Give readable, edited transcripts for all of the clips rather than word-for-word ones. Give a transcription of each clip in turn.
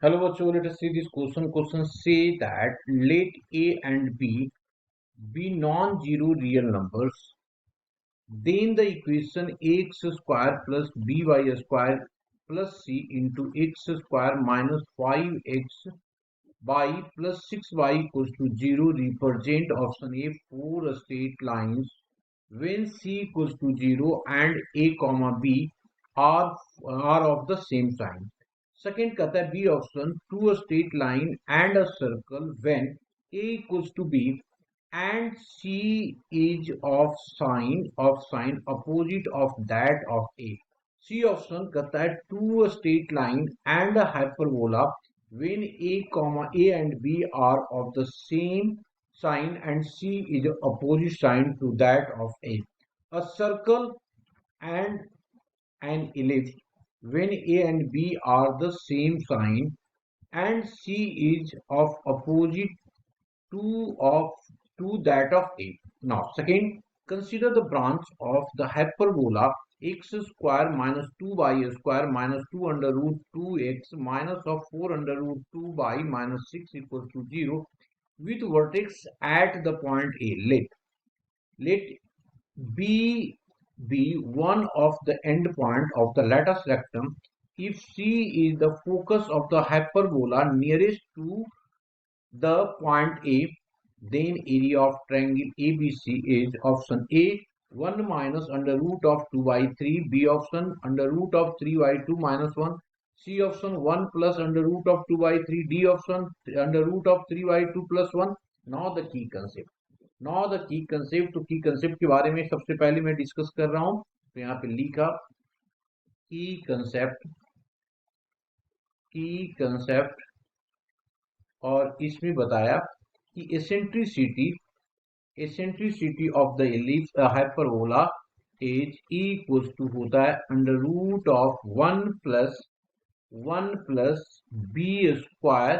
Hello, bachcho, let us see this question. Question say that let A and B be non-zero real numbers. Then the equation x square plus by square plus c into x square minus 5x by plus 6y equals to 0 represent option A four straight lines when c equals to 0 and a comma b are of the same sign. Second कहता है B option to a straight line and a circle when a equals to b and c is of sign opposite of that of a. C option कहता है to a straight line and a hyperbola when a and b are of the same sign and c is opposite sign to that of a. A circle and an ellipse when a and b are the same sign and c is of opposite of to that of a. Now, second, consider the branch of the hyperbola x square minus 2y square minus 2 under root 2x minus of 4 under root 2y minus 6 equals to 0 with vertex at the point A. Let B be one of the endpoint of the lattice rectum if C is the focus of the hyperbola nearest to the point A, then area of triangle ABC is option A 1 minus under root of 2 by 3, B option under root of 3 by 2 minus 1, C option 1 plus under root of 2 by 3, D option under root of 3 by 2 plus 1. Now the key concept. तो की concept के बारे में सबसे पहले मैं discuss कर रहा हूं. तो यहाँ पे लिखा की कंसेप्ट और इसमें बताया कि eccentricity of the ellipse hyperbola is equals to होता है under root of 1 plus B square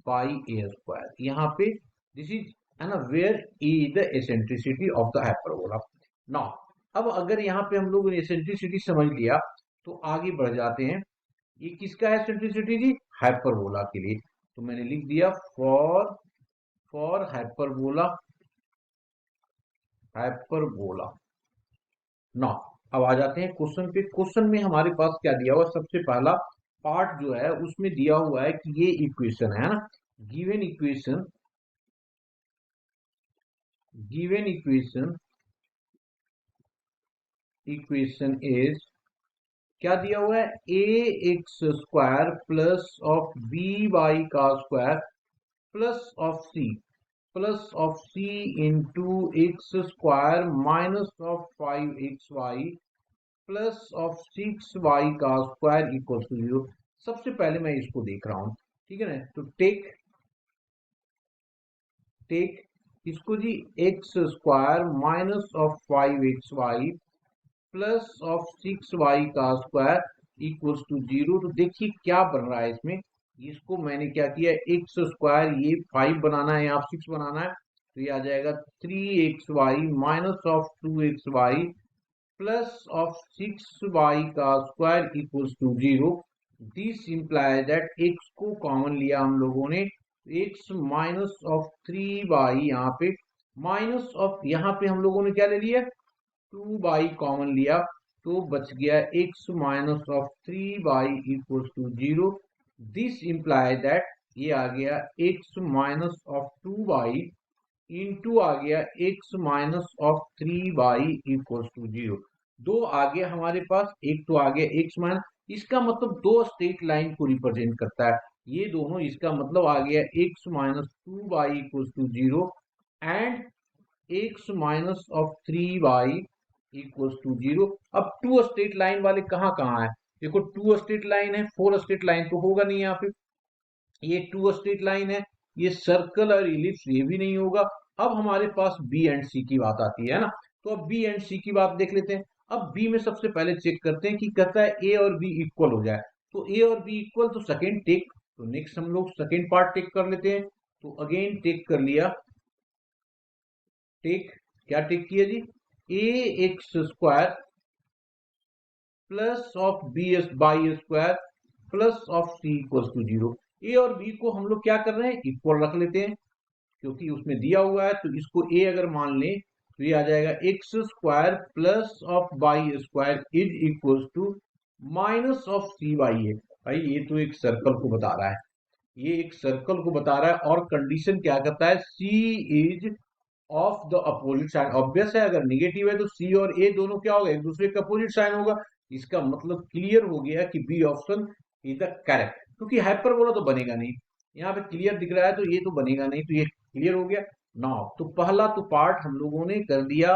by A square. यहाँ पे दिस इज है ना where is the eccentricity of the hyperbola. Now अब अगर यहाँ पे हम लोग एसेंट्रिसिटी समझ लिया तो आगे बढ़ जाते हैं. ये किसका है एसेंट्रिसिटी जी? हाइपरबोला के लिए. तो मैंने लिख दिया फॉर हाइपरबोला. ना अब आ जाते हैं क्वेश्चन पे. क्वेश्चन में हमारे पास क्या दिया हुआ है? सबसे पहला पार्ट जो है उसमें दिया हुआ है कि ये इक्वेशन है ना, गिवन इक्वेशन इज क्या दिया हुआ है? A x square plus of b y का square plus of c into x square minus of 5xy plus of 6y का स्क्वायर इक्वल टू 0. सबसे पहले मैं इसको देख रहा हूं, ठीक है ना. तो टेक इसको जी x square minus of 5xy plus of 6y का स्क्वायर इक्वल्स टू 0. तो देखिए क्या बन रहा है इसमें. इसको मैंने क्या किया, एक्स स्क्वायर ये 5 बनाना है, यहाँ 6 बनाना है, तो ये आ जाएगा 3xy minus of 2xy plus of 6y का square equals to 0. This imply that x को कॉमन लिया हम लोगों ने, x माइनस ऑफ 3y यहाँ पे माइनस ऑफ यहाँ पे हम लोगों ने क्या ले लिया, 2y कॉमन लिया, तो बच गया x minus of 3y equals to 0. This imply that ये आ गया x minus of 2y into आ गया x minus of 3y equals to 0. दो आ गया हमारे पास, एक तो आ गया x माइनस, इसका मतलब दो स्ट्रेट लाइन को रिप्रेजेंट करता है ये दोनों. इसका मतलब आ गया x minus 2y equals to 0 and x minus of 3y equals to 0. अब टू स्ट्रेट लाइन वाले कहाँ कहाँ है? देखो टू स्ट्रेट लाइन है, फोर स्ट्रेट लाइन तो होगा नहीं यहाँ पे. ये टू स्ट्रेट लाइन है, ये सर्कल और इलिप्स ये भी नहीं होगा. अब हमारे पास बी एंड सी की बात आती है ना. तो अब बी एंड सी की बात देख लेते हैं. अब बी में सबसे पहले चेक करते हैं कि कहता है ए और बी इक्वल हो जाए. तो ए और बी इक्वल, तो सेकेंड टेक. तो नेक्स्ट हम लोग सेकेंड पार्ट टेक कर लेते हैं. तो अगेन टेक कर लिया. क्या टेक किया जी? A x square plus of b s by square plus of c equals to 0। A और बी को हम लोग क्या कर रहे हैं, इक्वल रख लेते हैं, क्योंकि उसमें दिया हुआ है। तो इसको ए अगर मान लें तो ये आ जाएगा x square plus of y square is equals to minus of c by a. भाई ये तो एक सर्कल को बता रहा है, ये एक सर्कल को बता रहा है, और कंडीशन क्या करता है, c is of the opposite sign. Obvious है, अगर निगेटिव है तो सी और ए दोनों क्या होगा, एक दूसरे का अपोजिट साइन होगा। इसका मतलब क्लियर हो गया कि B option is the correct, क्योंकि हाइपरबोला तो बनेगा नहीं, यहाँ पे क्लियर दिख रहा है तो ये तो बनेगा नहीं, तो ये क्लियर हो गया। नाउ तो पहला तो पार्ट हम लोगों ने कर दिया।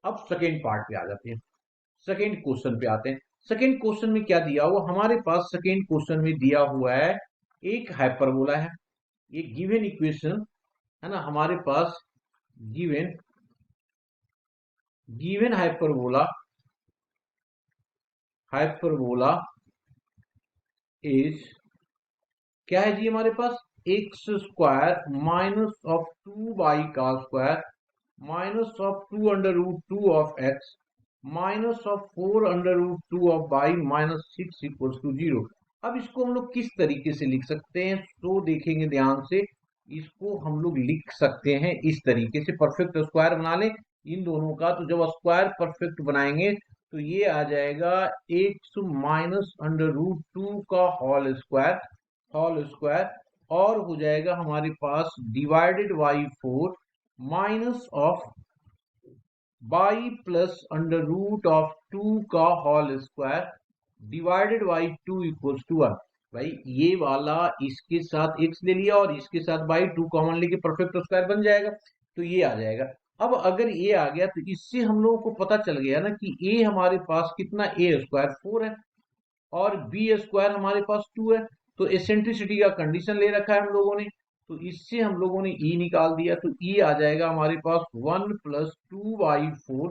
अब सेकेंड पार्ट पे आ जाते हैं, सेकेंड क्वेश्चन पे आते हैं। सेकेंड क्वेश्चन में क्या दिया हुआ हमारे पास, सेकेंड क्वेश्चन में दिया हुआ है एक हाइपरबोला है, ये गिवन इक्वेशन है ना हमारे पास, given given hyperbola, hyperbola is क्या है जी हमारे पास, x square minus of 2 y का square minus of 2 under root 2 of x minus of 4 under root 2 of y minus 6 equals to 0। अब इसको हम लोग किस तरीके से लिख सकते हैं, तो देखेंगे ध्यान से, इसको हम लोग लिख सकते हैं इस तरीके से, परफेक्ट स्क्वायर बना लें इन दोनों का। तो जब स्क्वायर परफेक्ट बनाएंगे तो ये आ जाएगा एक्स माइनस अंडर रूट 2 का होल स्क्वायर, और हो जाएगा हमारे पास divided by 4 minus of by plus under root of 2 का whole square divided by 2 equals to 1। भाई ये वाला इसके साथ x ले लिया और इसके साथ बाई 2 कॉमन लेके परफेक्ट स्क्वायर बन जाएगा, तो ये आ जाएगा। अब अगर ये आ गया तो इससे हम लोगों को पता चल गया ना कि a हमारे पास कितना, a स्क्वायर 4 है और बी स्क्वायर हमारे पास 2 है। तो एसेंट्रिसिटी का कंडीशन ले रखा है हम लोगों ने, तो इससे हम लोगों ने ई निकाल दिया, तो ई आ जाएगा हमारे पास 1 plus 2/4,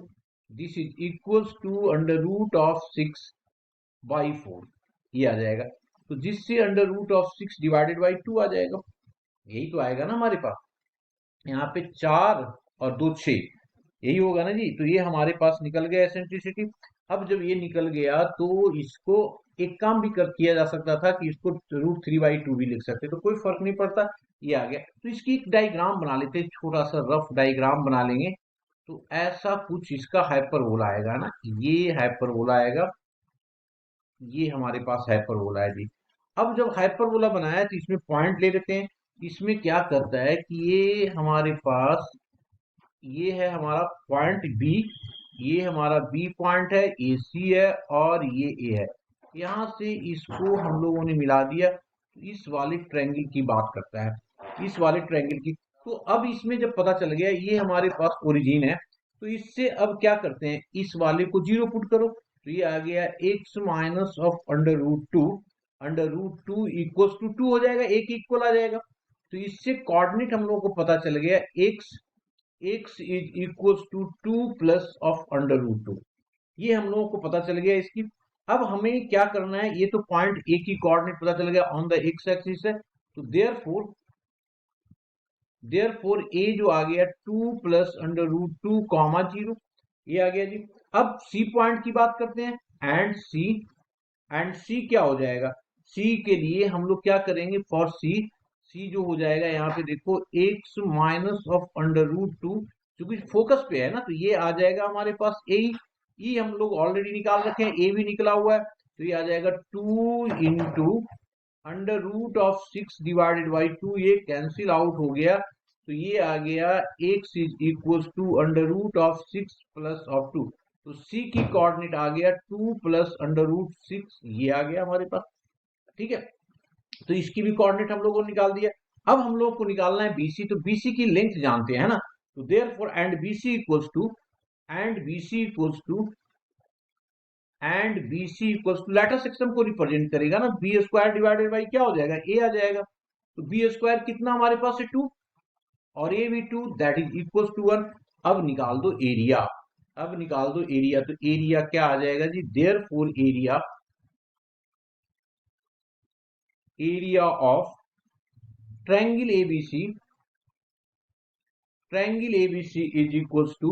this is equals to under root of 6/4, ये आ जाएगा। तो जिससे under root of 6 divided by 2 आ जाएगा, यही तो आएगा ना हमारे पास। यहाँ पे 4 और 2 6, यही होगा ना जी। तो ये हमारे पास निकल गया एसेंट्रिसिटी। अब जब ये निकल गया तो इसको एक काम भी किया जा सकता था कि इसको √3/2 भी लिख सकते, तो कोई फर्क नहीं पड़ता, ये आ गया। तो इसकी एक डायग्राम बना लेते हैं, छोटा सा रफ डायग्राम बना लेंगे। तो ऐसा कुछ इसका हाइपरबोला आएगा ना, ये हाइपरबोला आएगा, ये हमारे पास हाइपरबोला है जी। अब जब हाइपरबोला बनाया तो इसमें पॉइंट ले लेते हैं। इसमें क्या करता है कि ये हमारे पास, ये है हमारा पॉइंट बी, ये हमारा बी पॉइंट है, ए सी है और ये ए है। यहाँ से इसको हम लोगों ने मिला दिया, तो इस वाले ट्रायंगल की बात करता है, इस वाले ट्रायंगल की। तो अब इसमें जब पता चल गया ये हमारे पास ओरिजिन है, तो इससे अब क्या करते हैं, इस वाले को 0 पुट करो, तो ये आ गया X minus of under root two equals to 2 हो जाएगा, एक इक्वल आ जाएगा। तो इससे कोऑर्डिनेट हम लोगों को पता चल गया, x is equals to 2 plus of under root 2, ये हम लोगों को पता चल गया इसकी। अब हमें क्या करना है, ये तो पॉइंट ए की कोऑर्डिनेट पता चल गया ऑन द एक्स एक्सिस है, तो देयरफॉर ए जो आ गया 2 प्लस अंडर रूट 2 कॉमा 0, ये आ गया जी। अब सी पॉइंट की बात करते हैं, एंड सी क्या हो जाएगा, सी के लिए हम लोग क्या करेंगे, फॉर सी जो हो जाएगा यहाँ पे देखो X minus of under root 2, क्योंकि फोकस पे है ना, तो ये आ जाएगा हमारे पास ए, ई हम लोग ऑलरेडी निकाल रखे हैं, ए भी निकला हुआ है, तो ये आ जाएगा 2 into under root of 6 divided by 2, ये कैंसिल आउट हो गया, तो ये आ गया X is equals to under root of 6 plus of 2। तो सी की कोऑर्डिनेट आ गया 2 प्लस अंडर रूट 6, ये आ गया हमारे पास, ठीक है। तो इसकी भी कोऑर्डिनेट हम लोगों ने निकाल दिया। अब हम लोग को निकालना है बीसी, तो बीसी की लेंथ जानते हैं ना, तो therefore and BC equals to letter section को रिप्रेजेंट करेगा ना, बी स्क्वायर डिवाइडेड बाई क्या हो जाएगा, ए आ जाएगा। तो बी स्क्वायर कितना हमारे पास है 2 और ए भी 2, दैट इज इक्वल्स टू 1। अब निकाल दो एरिया, तो एरिया क्या आ जाएगा जी, therefore area of triangle ABC is equals to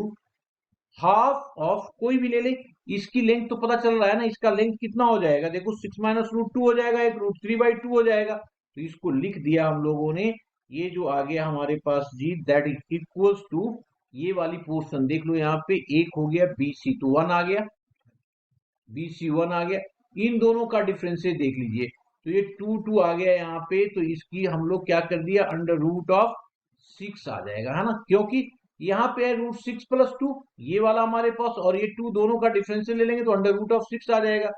half of, कोई भी ले ले, इसकी लेंथ तो पता चल रहा है ना, इसका लेंथ कितना हो जाएगा, देखो 6 - √2 हो जाएगा, एक √3/2 हो जाएगा। तो इसको लिख दिया हम लोगों ने, ये जो आ गया हमारे पास जी, दैट इज इक्वल्स टू, ये वाली पोर्शन देख लो यहाँ पे, एक हो गया BC, तो 1 आ गया, BC1 आ गया। इन दोनों का डिफरेंसेस देख लीजिए, तो ये 2 आ गया यहाँ पे, तो इसकी हम लोग क्या कर दिया, √6 आ जाएगा, है ना, क्योंकि यहाँ पे है √6 + 2, ये वाला हमारे पास, और ये 2 दोनों का डिफरेंशियल ले लेंगे तो √6 आ जाएगा।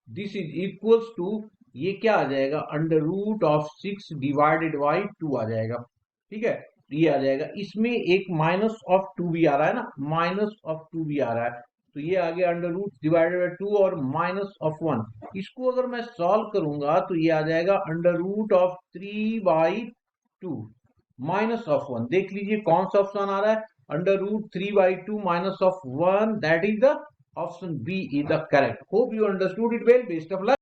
दिस इज इक्वल्स टू, ये क्या आ जाएगा, √6 डिवाइडेड बाई 2 आ जाएगा, ठीक है, ये आ जाएगा। इसमें एक -2 भी आ रहा है ना, -2 भी आ रहा है, तो ये आ गया √2 डिवाइडेड बाई 2 और -1। इसको अगर मैं सॉल्व करूंगा तो ये आ जाएगा √3/2 -1। देख लीजिए कौन सा ऑप्शन आ रहा है, √3/2 -1, that is the option B is the correct. Hope you understood it well, best of luck.